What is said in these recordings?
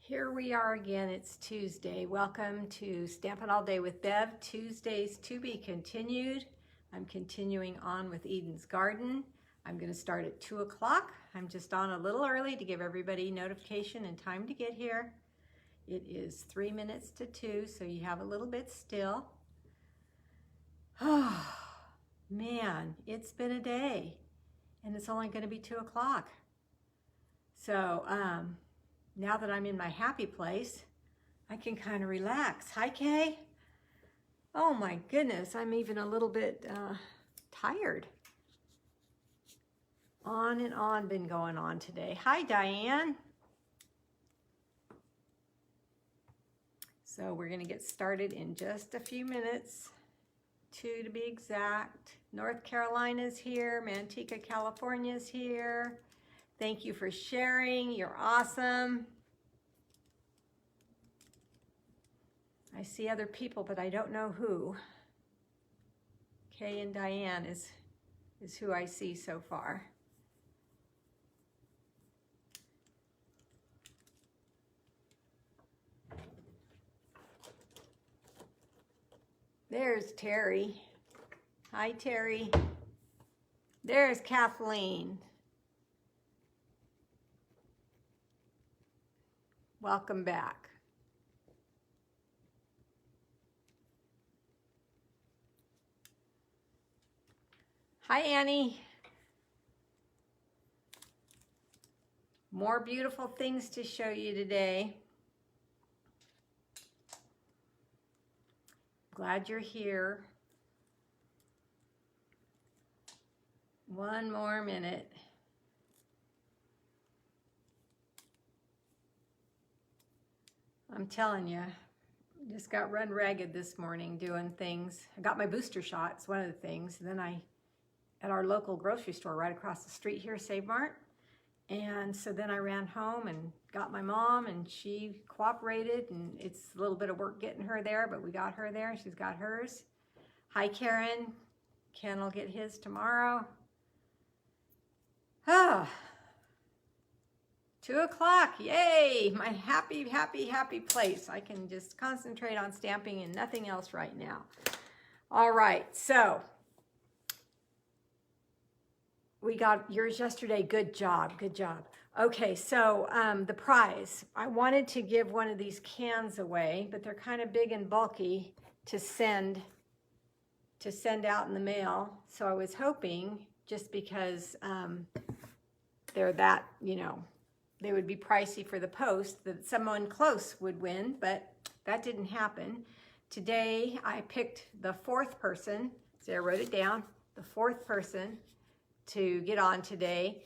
Here we are again. It's Tuesday. Welcome to Stampin' All Day with Bev. Tuesdays to be continued. I'm continuing on with Eden's Garden. I'm going to start at 2 o'clock. I'm just on a little early to give everybody notification and time to get here. It is 3 minutes to 2, so you have a little bit still. Oh, man, it's been a day, and it's only going to be 2 o'clock. So, now that I'm in my happy place, I can kind of relax. Hi, Kay. Oh my goodness, I'm even a little bit tired. On and on been going on today. Hi, Diane. So we're gonna get started in just a few minutes, 2 to be exact. North Carolina's here, Manteca, California's here. Thank you for sharing. You're awesome. I see other people, but I don't know who. Kay and Diane is who I see so far. There's Terry. Hi, Terry. There's Kathleen. Welcome back. Hi, Annie. More beautiful things to show you today. Glad you're here. One more minute. I'm telling you, just got run ragged this morning doing things. I got my booster shot, it's one of the things. And then at our local grocery store right across the street here, Save Mart. And so then I ran home and got my mom, and she cooperated, and it's a little bit of work getting her there, but we got her there and she's got hers. Hi, Karen. Ken will get his tomorrow. Ah. 2 o'clock, yay, my happy, happy, happy place. I can just concentrate on stamping and nothing else right now. All right, so we got yours yesterday. Good job, good job. Okay, so the prize. I wanted to give one of these cans away, but they're kind of big and bulky to send out in the mail. So I was hoping, just because they're that, they would be pricey for the post, that someone close would win, but that didn't happen. Today, I picked the 4th person, so I wrote it down, the 4th person to get on today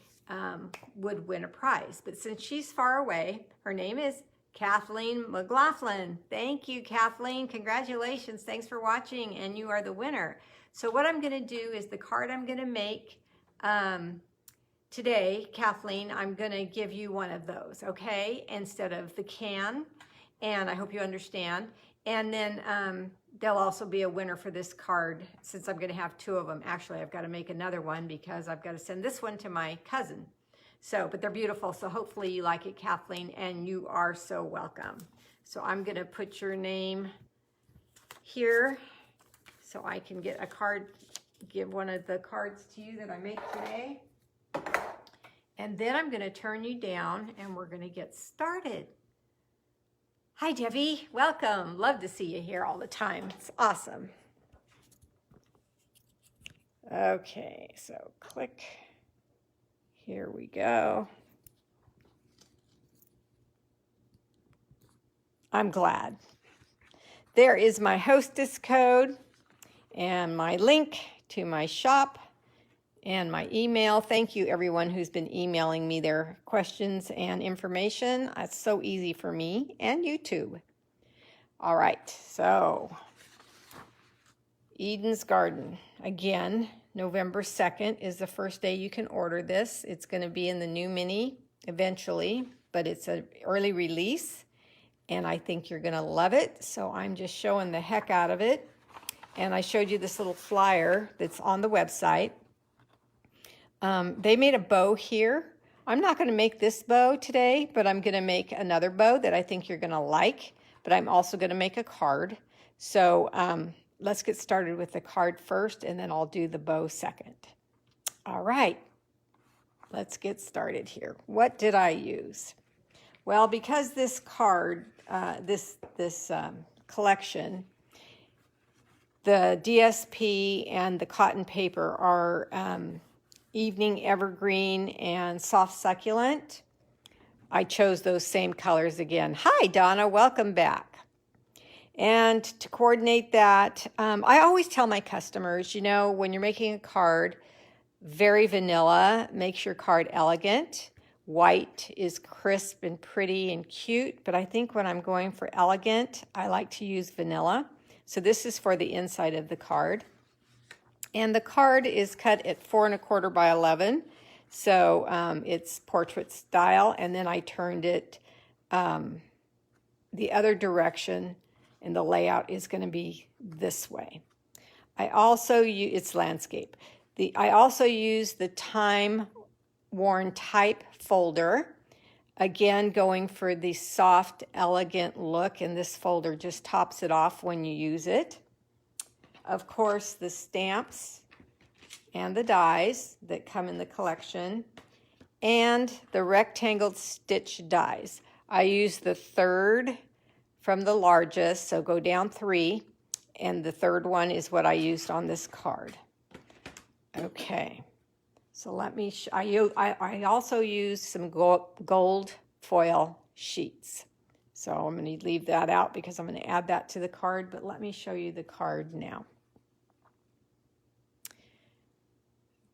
would win a prize. But since she's far away, her name is Kathleen McLaughlin. Thank you, Kathleen. Congratulations. Thanks for watching, and you are the winner. So what I'm gonna do is the card I'm gonna make, today, Kathleen, I'm going to give you one of those, okay, instead of the can, and I hope you understand. And then there'll also be a winner for this card, since I'm going to have 2 of them. Actually, I've got to make another one because I've got to send this one to my cousin. So, but they're beautiful, so hopefully you like it, Kathleen, and you are so welcome. So I'm going to put your name here so I can get a card, give one of the cards to you that I make today. And then I'm going to turn you down and we're going to get started. Hi, Debbie. Welcome. Love to see you here all the time. It's awesome. Okay, so click. Here we go. I'm glad. There is my hostess code and my link to my shop and my email. Thank you, everyone who's been emailing me their questions and information. It's so easy for me and YouTube. All right, so Eden's Garden. Again, November 2nd is the first day you can order this. It's going to be in the new mini eventually, but it's an early release, and I think you're going to love it. So I'm just showing the heck out of it. And I showed you this little flyer that's on the website. They made a bow here. I'm not going to make this bow today, but I'm going to make another bow that I think you're going to like, but I'm also going to make a card. So let's get started with the card first, and then I'll do the bow second. All right, let's get started here. What did I use? Well, because this card, this collection, the DSP and the cotton paper are evening evergreen and soft succulent. I chose those same colors again. Hi, Donna, welcome back. And to coordinate that, I always tell my customers, you know, when you're making a card, very vanilla, makes your card elegant. White is crisp and pretty and cute, but I think when I'm going for elegant, I like to use vanilla. So this is for the inside of the card. And the card is cut at 4 1/4 by 11. So it's portrait style. And then I turned it the other direction, and the layout is going to be this way. I also use, it's landscape. I also use the time-worn type folder. Again, going for the soft, elegant look, and this folder just tops it off when you use it. Of course, the stamps and the dies that come in the collection, and the rectangle stitch dies. I use the third from the largest, so go down 3, and the third one is what I used on this card. Okay. So let me, I also use some gold foil sheets. So I'm going to leave that out because I'm going to add that to the card, but let me show you the card now.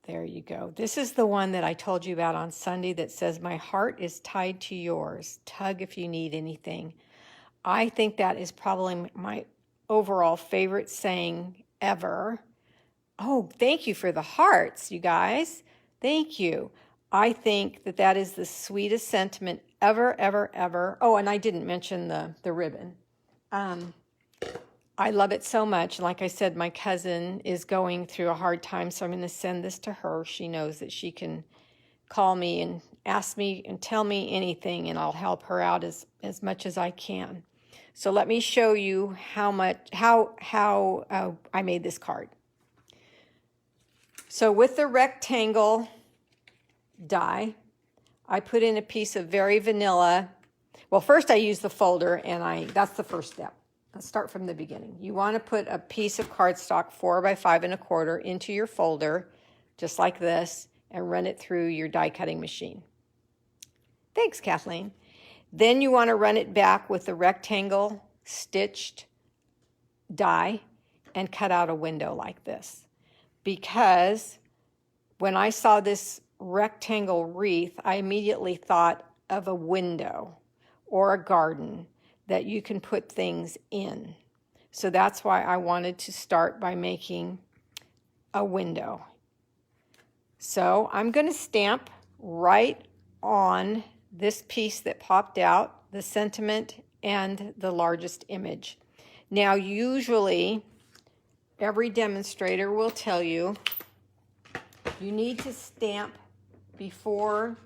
There you go. This is the one that I told you about on Sunday that says, "My heart is tied to yours. Tug if you need anything." I think that is probably my overall favorite saying ever. Oh, thank you for the hearts, you guys. Thank you. I think that that is the sweetest sentiment ever, ever, ever. Oh, and I didn't mention the ribbon. I love it so much. Like I said, my cousin is going through a hard time, so I'm going to send this to her. She knows that she can call me and ask me and tell me anything, and I'll help her out as much as I can. So let me show you how I made this card. So with the rectangle die, I put in a piece of very vanilla. Well, first I use the folder, and that's the first step. Let's start from the beginning. You want to put a piece of cardstock 4 by 5 1/4 into your folder, just like this, and run it through your die cutting machine. Thanks, Kathleen. Then you want to run it back with the rectangle stitched die and cut out a window like this. Because when I saw this rectangle wreath, I immediately thought of a window or a garden that you can put things in. So that's why I wanted to start by making a window. So I'm going to stamp right on this piece that popped out, the sentiment and the largest image. Now, usually, every demonstrator will tell you you need to stamp before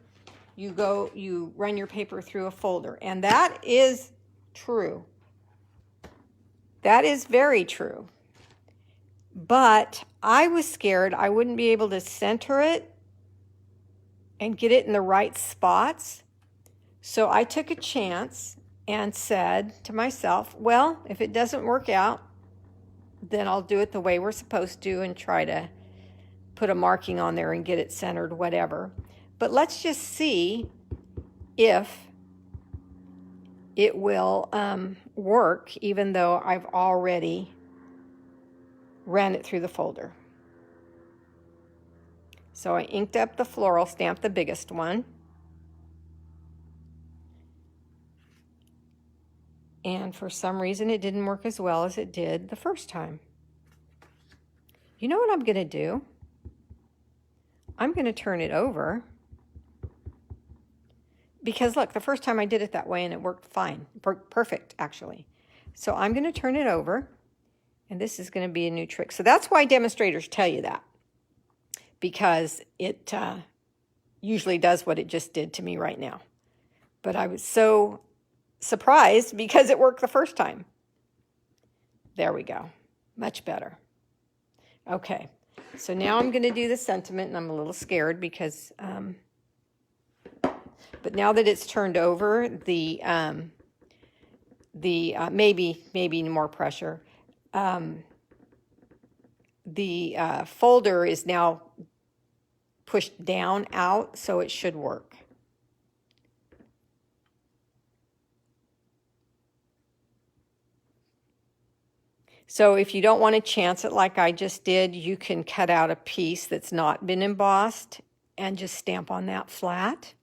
you run your paper through a folder. And that is true. That is very true. But I was scared I wouldn't be able to center it and get it in the right spots. So I took a chance and said to myself, well, if it doesn't work out, then I'll do it the way we're supposed to and try to put a marking on there and get it centered, whatever. But let's just see if it will work, even though I've already ran it through the folder. So I inked up the floral stamp, the biggest one. And for some reason, it didn't work as well as it did the first time. You know what I'm going to do? I'm going to turn it over. Because look, the first time I did it that way and it worked fine. Perfect, actually. So I'm going to turn it over. And this is going to be a new trick. So that's why demonstrators tell you that. Because usually does what it just did to me right now. But I was so surprised because it worked the first time. There we go. Much better. Okay, so now I'm going to do the sentiment, and I'm a little scared because, but now that it's turned over, maybe more pressure. The folder is now pushed down out, so it should work. So if you don't want to chance it like I just did, you can cut out a piece that's not been embossed and just stamp on that flat,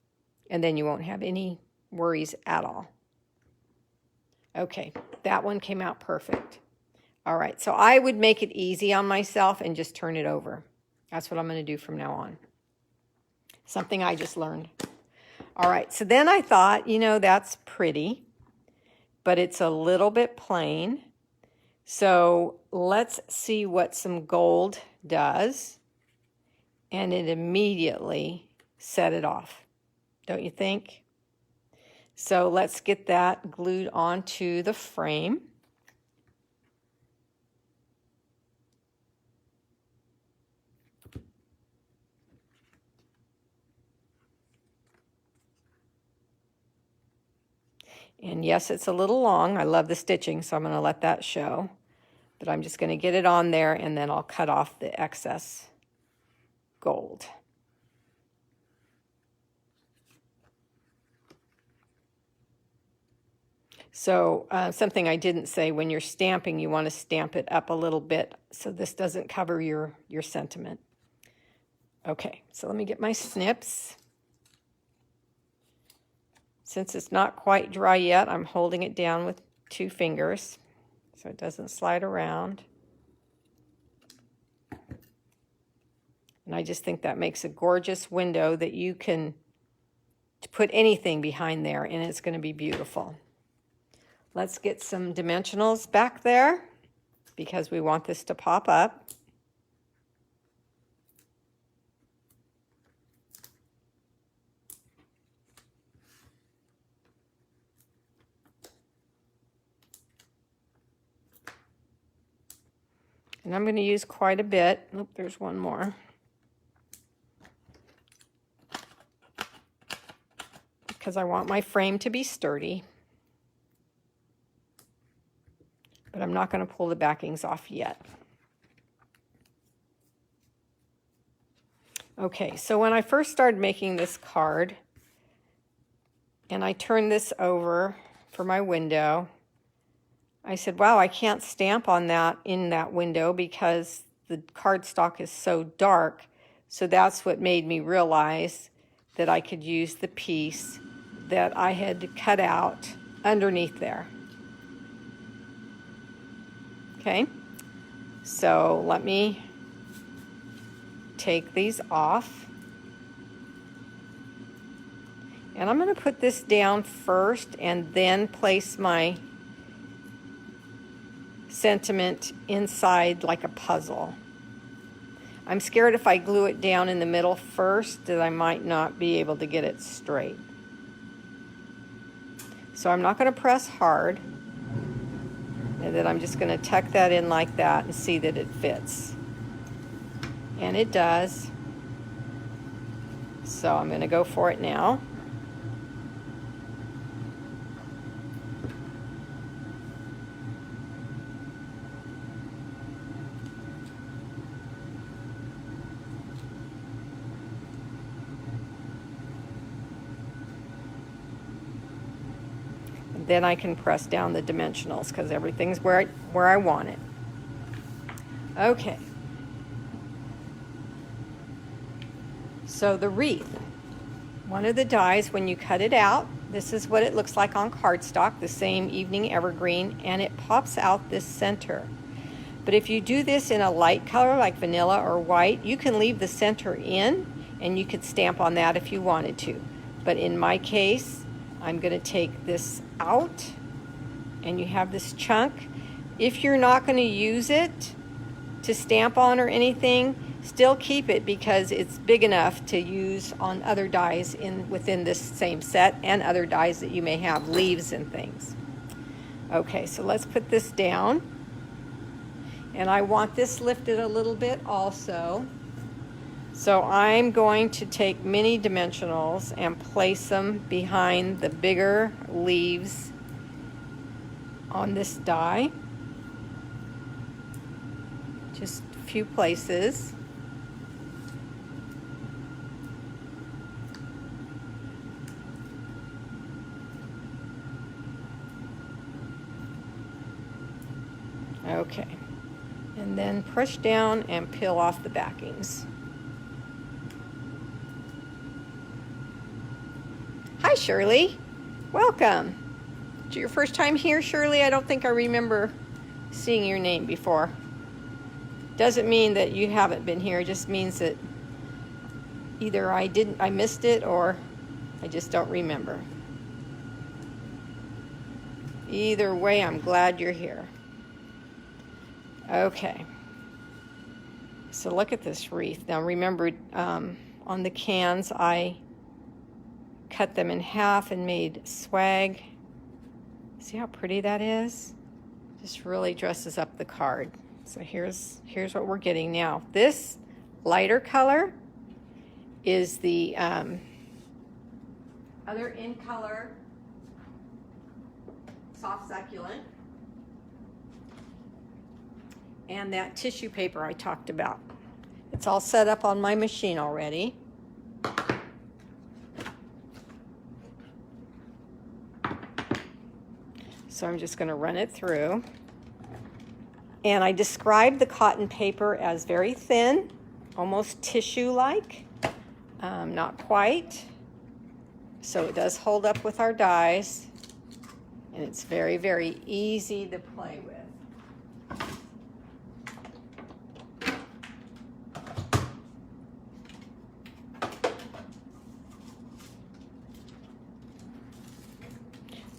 and then you won't have any worries at all. Okay, that one came out perfect. All right, so I would make it easy on myself and just turn it over. That's what I'm going to do from now on. Something I just learned. All right, so then I thought, you know, that's pretty, but it's a little bit plain. So let's see what some gold does. And it immediately set it off, don't you think? So let's get that glued onto the frame. And yes, it's a little long. I love the stitching, so I'm going to let that show. But I'm just going to get it on there, and then I'll cut off the excess gold. So something I didn't say, when you're stamping, you want to stamp it up a little bit so this doesn't cover your sentiment. Okay, so let me get my snips. Since it's not quite dry yet, I'm holding it down with 2 fingers so it doesn't slide around. And I just think that makes a gorgeous window that you can put anything behind there, and it's going to be beautiful. Let's get some dimensionals back there because we want this to pop up. And I'm going to use quite a bit. Oh, there's one more. Because I want my frame to be sturdy. But I'm not going to pull the backings off yet. Okay, so when I first started making this card, and I turned this over for my window, I said, wow, I can't stamp on that in that window because the cardstock is so dark. So that's what made me realize that I could use the piece that I had cut out underneath there. Okay, so let me take these off. And I'm going to put this down first and then place my sentiment inside like a puzzle. I'm scared if I glue it down in the middle first that I might not be able to get it straight. So I'm not going to press hard, and then I'm just going to tuck that in like that and see that it fits. And it does. So I'm going to go for it now. Then I can press down the dimensionals because everything's where I want it. Okay. So the wreath, one of the dies, when you cut it out, this is what it looks like on cardstock, the same evening evergreen, and it pops out this center. But if you do this in a light color like vanilla or white, you can leave the center in and you could stamp on that if you wanted to. But in my case, I'm going to take this out, and you have this chunk. If you're not going to use it to stamp on or anything, still keep it because it's big enough to use on other dies within this same set and other dies that you may have, leaves and things. Okay, so let's put this down. And I want this lifted a little bit also. So I'm going to take mini dimensionals and place them behind the bigger leaves on this die. Just a few places. Okay, and then push down and peel off the backings. Hi, Shirley. Welcome. Is it your first time here, Shirley? I don't think I remember seeing your name before. Doesn't mean that you haven't been here. It just means that either I missed it or I just don't remember. Either way, I'm glad you're here. Okay, so look at this wreath. Now remember, on the cans, I cut them in half and made swag. See how pretty that is? Just really dresses up the card. So here's what we're getting now. This lighter color is the other in color soft succulent. And that tissue paper I talked about. It's all set up on my machine already. So I'm just going to run it through. And I described the cotton paper as very thin, almost tissue-like, not quite. So it does hold up with our dies. And it's very, very easy to play with.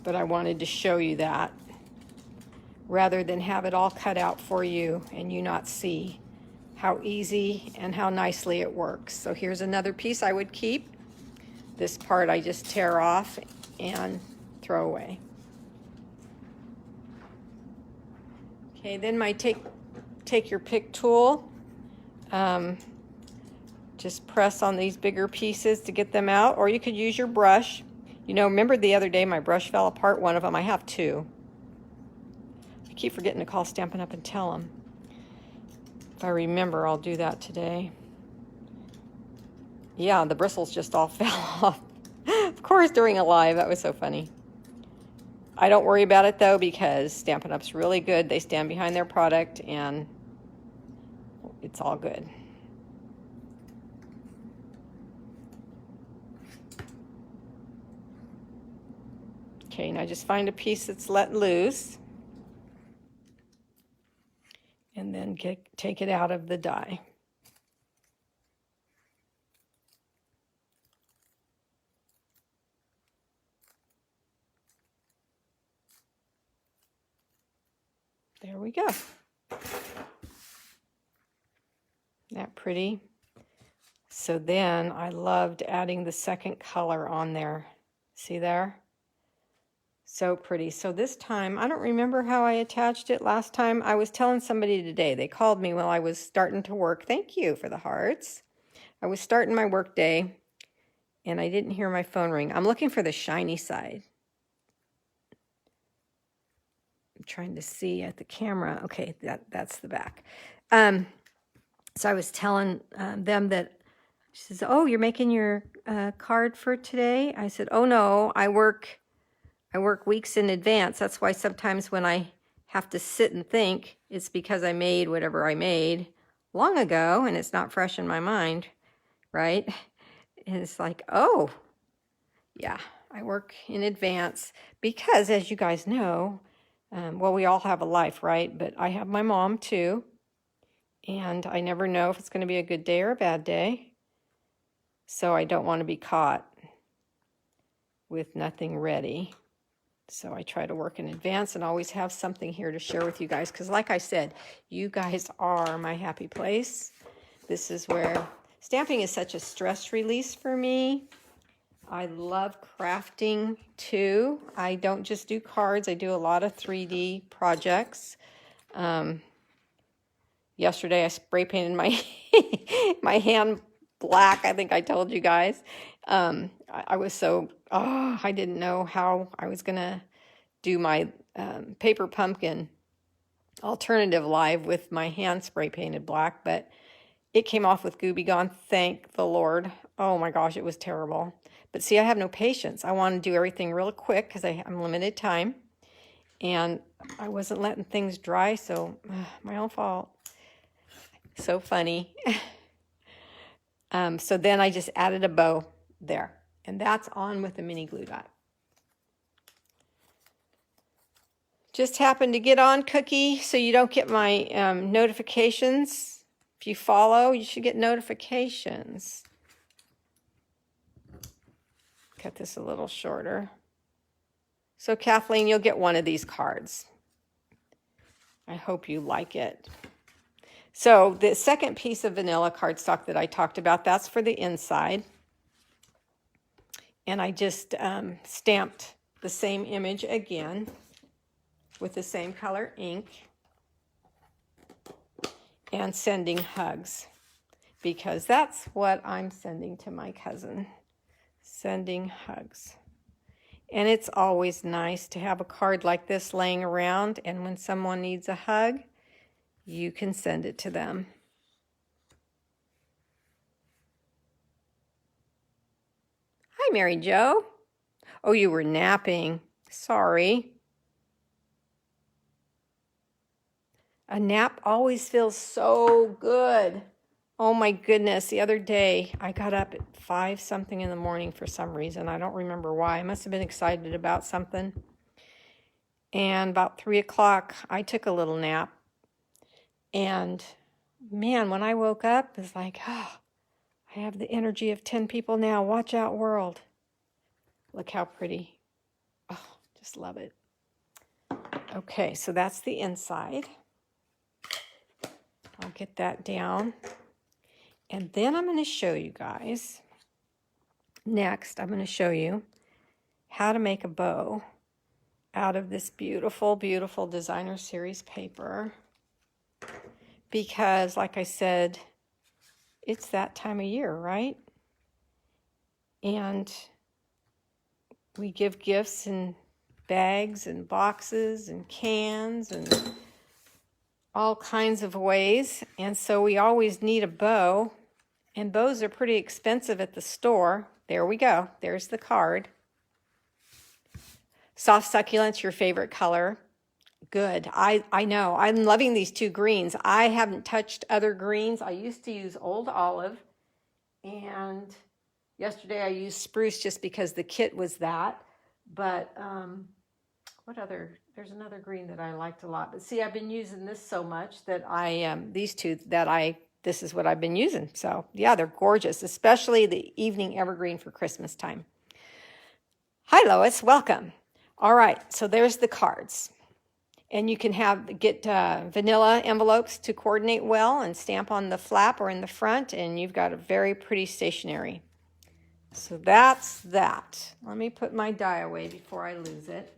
But I wanted to show you that rather than have it all cut out for you and you not see how easy and how nicely it works. So here's another piece I would keep. This part I just tear off and throw away. Okay, then my take your pick tool. Just press on these bigger pieces to get them out, or you could use your brush. You know, remember the other day my brush fell apart, one of them. I have two. I keep forgetting to call Stampin' Up and tell them. If I remember, I'll do that today. Yeah, the bristles just all fell off. Of course, during a live, that was so funny. I don't worry about it though, because Stampin' Up's really good. They stand behind their product and it's all good. Okay, now just find a piece that's let loose and then take it out of the die. There we go. Isn't that pretty? So then I loved adding the second color on there. See there? So pretty. So this time, I don't remember how I attached it last time. I was telling somebody today. They called me while I was starting to work. Thank you for the hearts. I was starting my work day and I didn't hear my phone ring. I'm looking for the shiny side. I'm trying to see at the camera. Okay, that's the back. So I was telling them that, she says, oh, you're making your card for today? I said, oh no, I work weeks in advance. That's why sometimes when I have to sit and think, it's because I made whatever I made long ago and it's not fresh in my mind, right? And it's like, oh, yeah, I work in advance because, as you guys know, well, we all have a life, right? But I have my mom too, and I never know if it's going to be a good day or a bad day. So I don't want to be caught with nothing ready. So I try to work in advance and always have something here to share with you guys. Because like I said, you guys are my happy place. This is where stamping is such a stress release for me. I love crafting too. I don't just do cards. I do a lot of 3D projects. Yesterday I spray painted my my hand black. I think I told you guys. I was so, I didn't know how I was going to do my paper pumpkin alternative live with my hand spray painted black, but it came off with Gooby Gone. Thank the Lord. Oh my gosh, it was terrible. But see, I have no patience. I want to do everything real quick because I'm limited time. And I wasn't letting things dry, so my own fault. So funny. So then I just added a bow there. And that's on with the mini glue dot. Just happened to get on, Cookie, so you don't get my notifications. If you follow, you should get notifications. Cut this a little shorter. So Kathleen, you'll get one of these cards. I hope you like it. So the second piece of vanilla cardstock that I talked about, that's for the inside. And I just stamped the same image again with the same color ink and sending hugs, because that's what I'm sending to my cousin. Sending hugs. And it's always nice to have a card like this laying around, and when someone needs a hug, you can send it to them. Hi, Mary Jo. Oh, you were napping. Sorry. A nap always feels so good. Oh my goodness, the other day I got up at 5 something in the morning for some reason. I don't remember why. I must have been excited about something. And about 3 o'clock, I took a little nap. And man, when I woke up, it was like, oh, I have the energy of 10 people now. Watch out, world. Look how pretty. Oh, just love it. Okay, so that's the inside. I'll get that down. And then I'm going to show you guys, next I'm going to show you how to make a bow out of this beautiful, beautiful designer series paper. Because, like I said, it's that time of year, right? And we give gifts in bags and boxes and cans and all kinds of ways. And so we always need a bow. And bows are pretty expensive at the store. There we go. There's the card. Soft succulent's your favorite color. Good. I know. I'm loving these two greens. I haven't touched other greens. I used to use Old Olive. And yesterday I used Spruce just because the kit was that. But what other? There's another green that I liked a lot. But see, I've been using this so much that these two that this is what I've been using. So yeah, they're gorgeous, especially the evening evergreen for Christmas time. Hi, Lois, welcome. All right, so there's the cards. And you can get vanilla envelopes to coordinate well and stamp on the flap or in the front, and you've got a very pretty stationery. So that's that. Let me put my die away before I lose it.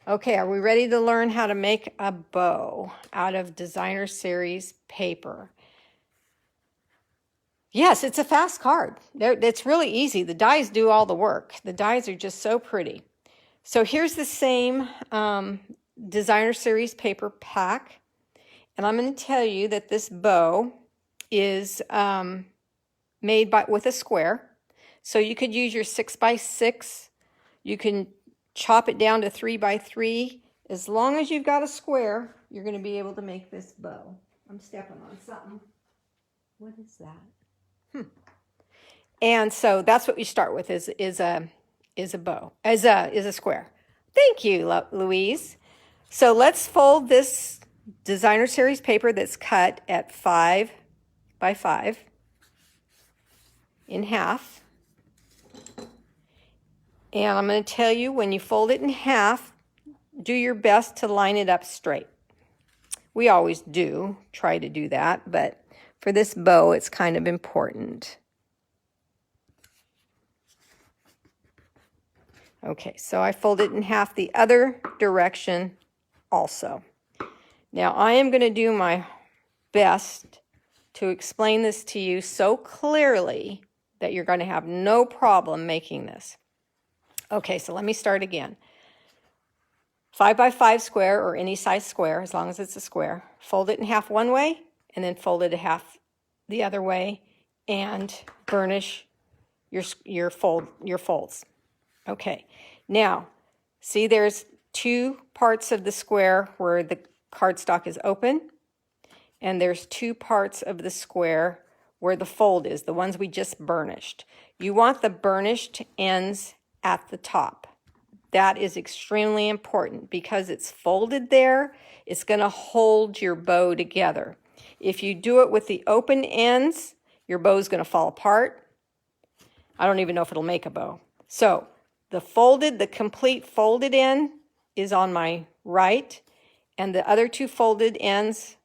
Okay, are we ready to learn how to make a bow out of designer series paper? Yes, it's a fast card. It's really easy. The dies do all the work. The dies are just so pretty. So here's the same designer series paper pack. And I'm going to tell you that this bow is made with a square. So you could use your 6x6. You can chop it down to 3x3. As long as you've got a square, you're going to be able to make this bow. I'm stepping on something. What is that? And so that's what we start with is a bow, is a square. Thank you, Louise. So let's fold this designer series paper that's cut at 5x5 in half. And I'm going to tell you, when you fold it in half, do your best to line it up straight. We always do try to do that, but for this bow, it's kind of important. Okay, so I fold it in half the other direction also. Now I am going to do my best to explain this to you so clearly that you're going to have no problem making this. Okay, so let me start again. 5 by 5 square, or any size square, as long as it's a square. Fold it in half one way, and then fold it in half the other way, and burnish your folds. Okay, now, see there's two parts of the square where the cardstock is open, and there's two parts of the square where the fold is, the ones we just burnished. You want the burnished ends at the top. That is extremely important because it's folded there. It's going to hold your bow together. If you do it with the open ends, your bow is going to fall apart. I don't even know if it'll make a bow. So the complete folded end is on my right, and the other two folded ends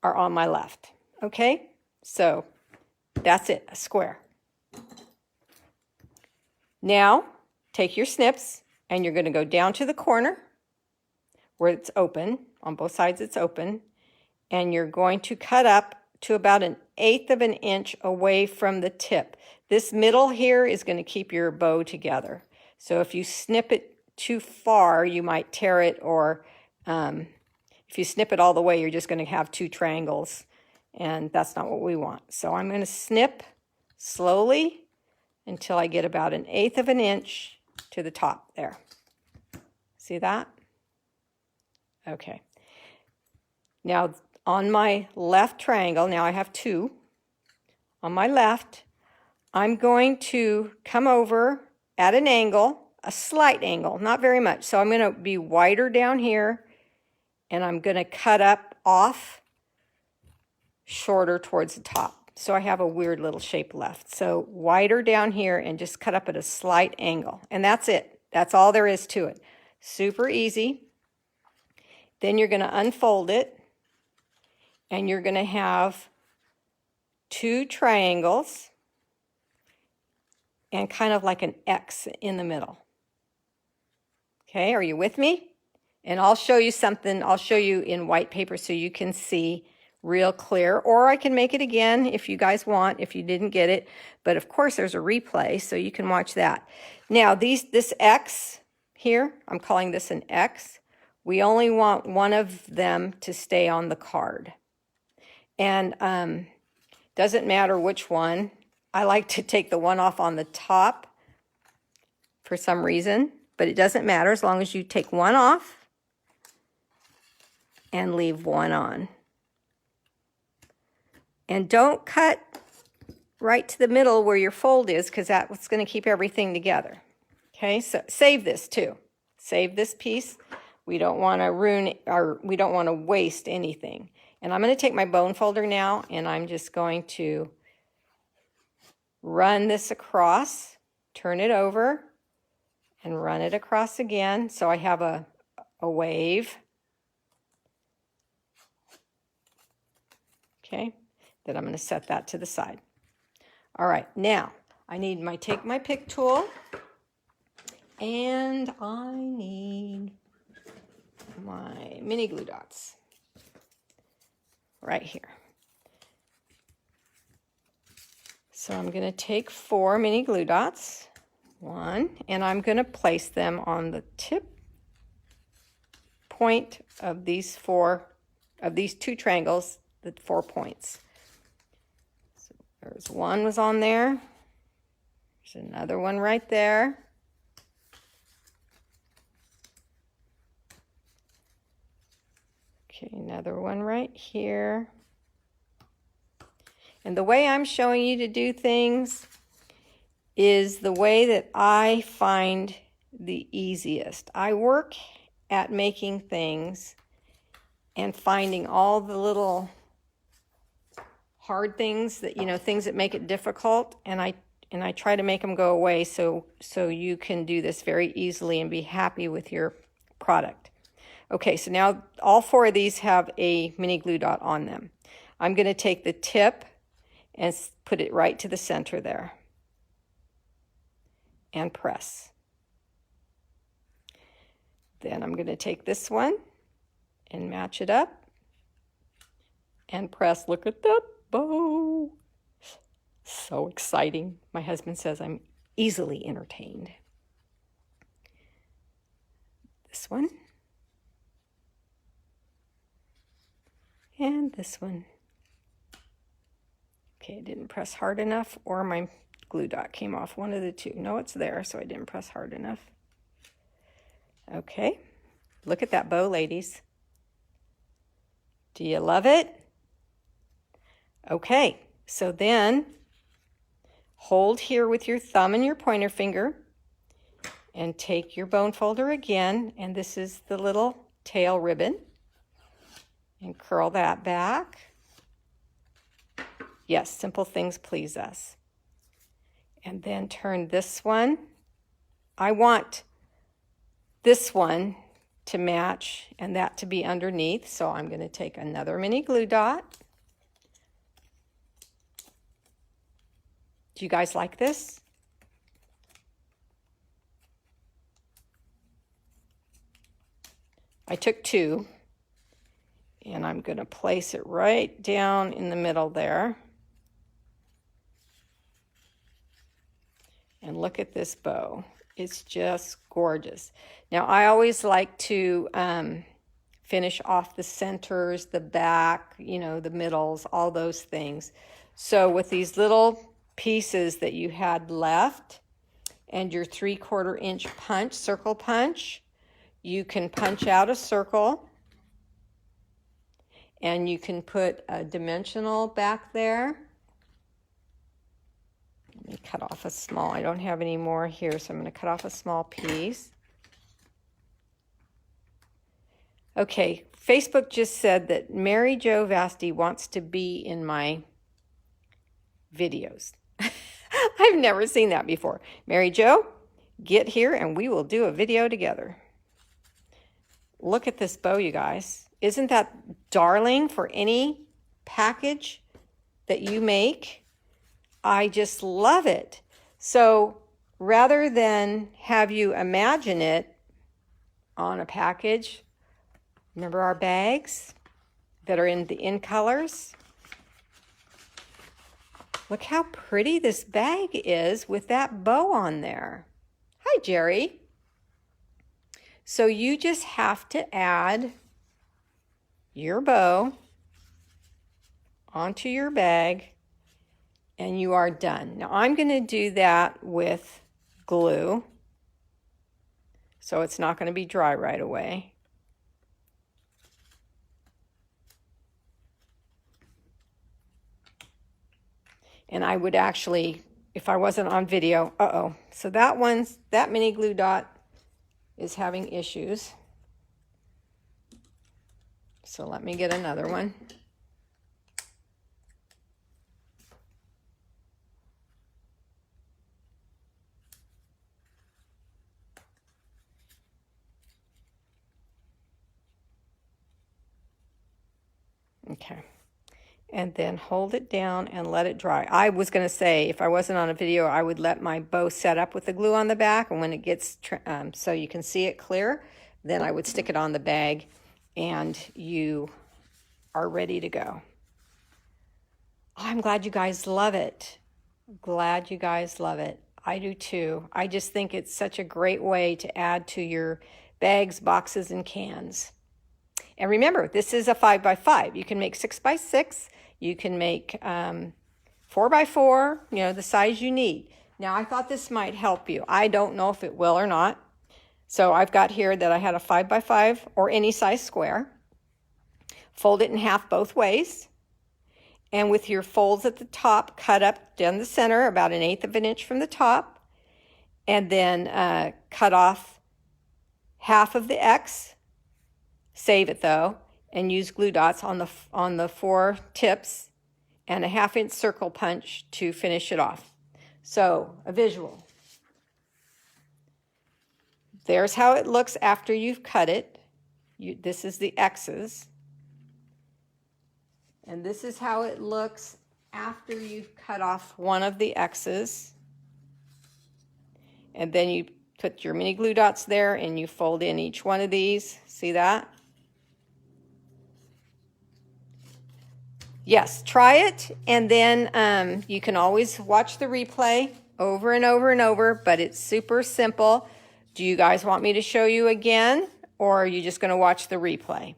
are on my left. Okay? So that's it, a square. Now, take your snips, and you're going to go down to the corner where it's open. On both sides it's open. And you're going to cut up to about 1/8 of an inch away from the tip. This middle here is going to keep your bow together. So if you snip it too far, you might tear it, or if you snip it all the way, you're just going to have two triangles, and that's not what we want. So I'm going to snip slowly until I get about 1/8 of an inch to the top there. See that? Okay. Now on my left triangle, now I have two. On my left, I'm going to come over at an angle, a slight angle, not very much. So I'm going to be wider down here, and I'm going to cut up off shorter towards the top. So I have a weird little shape left. So wider down here and just cut up at a slight angle. And that's it. That's all there is to it. Super easy. Then you're going to unfold it, and you're going to have two triangles and kind of like an X in the middle. Okay, are you with me? And I'll show you something. I'll show you in white paper so you can see real clear, or I can make it again if you guys want, if you didn't get it. But of course there's a replay, so you can watch that. Now this X here, I'm calling this an X. We only want one of them to stay on the card. And doesn't matter which one. I like to take the one off on the top for some reason, but it doesn't matter as long as you take one off and leave one on. And don't cut right to the middle where your fold is, because that's what's going to keep everything together. Okay, so save this too. Save this piece. We don't want to ruin, or we don't want to waste anything. And I'm going to take my bone folder now, and I'm just going to run this across, turn it over, and run it across again. So I have a wave. Okay, then I'm going to set that to the side. All right, now I need take my pick tool, and I need my mini glue dots right here. So I'm going to take 4 mini glue dots, one, and I'm going to place them on the tip point of these two triangles, the 4 points. So there's one was on there. There's another one right there. Okay, another one right here. And the way I'm showing you to do things is the way that I find the easiest. I work at making things and finding all the little hard things that, things that make it difficult, and I try to make them go away so you can do this very easily and be happy with your product. Okay, so now all 4 of these have a mini glue dot on them. I'm going to take the tip and put it right to the center there and press. Then I'm going to take this one and match it up and press. Look at that bow. So exciting. My husband says I'm easily entertained. This one. And this one. Okay, I didn't press hard enough, or my glue dot came off. One of the two. No, it's there, so I didn't press hard enough. Okay, look at that bow, ladies. Do you love it? Okay, so then hold here with your thumb and your pointer finger and take your bone folder again, and this is the little tail ribbon, and curl that back. Yes, simple things please us. And then turn this one. I want this one to match and that to be underneath, so I'm going to take another mini glue dot. Do you guys like this? I took two, and I'm going to place it right down in the middle there. And look at this bow. It's just gorgeous. Now, I always like to finish off the centers, the back, you know, the middles, all those things. So with these little pieces that you had left and your 3/4 inch punch, circle punch, you can punch out a circle and you can put a dimensional back there. Let me cut off a small, I don't have any more here, so I'm going to cut off a small piece. Okay, Facebook just said that Mary Jo Vasti wants to be in my videos. I've never seen that before. Mary Jo, get here and we will do a video together. Look at this bow, you guys. Isn't that darling for any package that you make? I just love it. So rather than have you imagine it on a package, remember our bags that are in colors? Look how pretty this bag is with that bow on there. Hi, Jerry. So you just have to add your bow onto your bag and you are done. Now I'm going to do that with glue, so it's not going to be dry right away. And I would actually, if I wasn't on video, so that mini glue dot is having issues. So let me get another one. Okay, and then hold it down and let it dry. I was going to say, if I wasn't on a video, I would let my bow set up with the glue on the back, and when it gets, so you can see it clear, then I would stick it on the bag, and you are ready to go. Oh, I'm glad you guys love it. Glad you guys love it. I do too. I just think it's such a great way to add to your bags, boxes, and cans. And remember, this is a 5x5. You can make 6x6. You can make 4x4, you know, the size you need. Now, I thought this might help you. I don't know if it will or not. So I've got here that I had a 5x5 or any size square. Fold it in half both ways. And with your folds at the top, cut up down the center about 1/8 of an inch from the top. And then cut off half of the X. Save it though, and use glue dots on the 4 tips and a 1/2 inch circle punch to finish it off. So a visual. There's how it looks after you've cut it. This is the X's. And this is how it looks after you've cut off one of the X's. And then you put your mini glue dots there and you fold in each one of these. See that? Yes, try it, and then you can always watch the replay over and over and over, but it's super simple. Do you guys want me to show you again, or are you just going to watch the replay?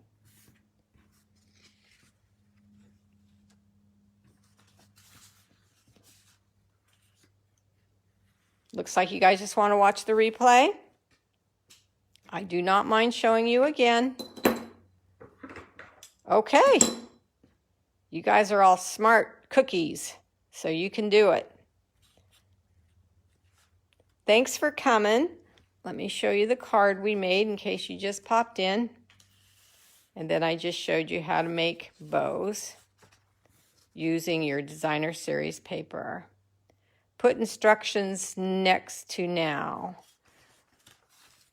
Looks like you guys just want to watch the replay. I do not mind showing you again. Okay. You guys are all smart cookies, so you can do it. Thanks for coming. Let me show you the card we made in case you just popped in. And then I just showed you how to make bows using your designer series paper. Put instructions next to now.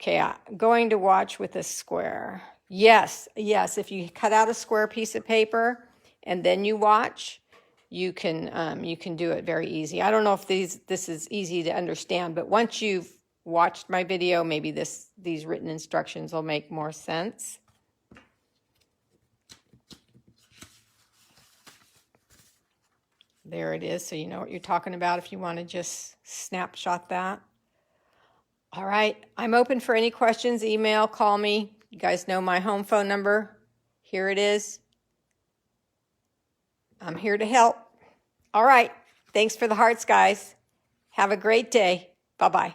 Okay, I'm going to watch with a square. Yes, if you cut out a square piece of paper and then you watch, you can do it very easy. I don't know if this is easy to understand, but once you've watched my video, maybe these written instructions will make more sense. There it is, so you know what you're talking about if you want to just snapshot that. All right, I'm open for any questions, email, call me. You guys know my home phone number. Here it is. I'm here to help. All right. Thanks for the hearts, guys. Have a great day. Bye-bye.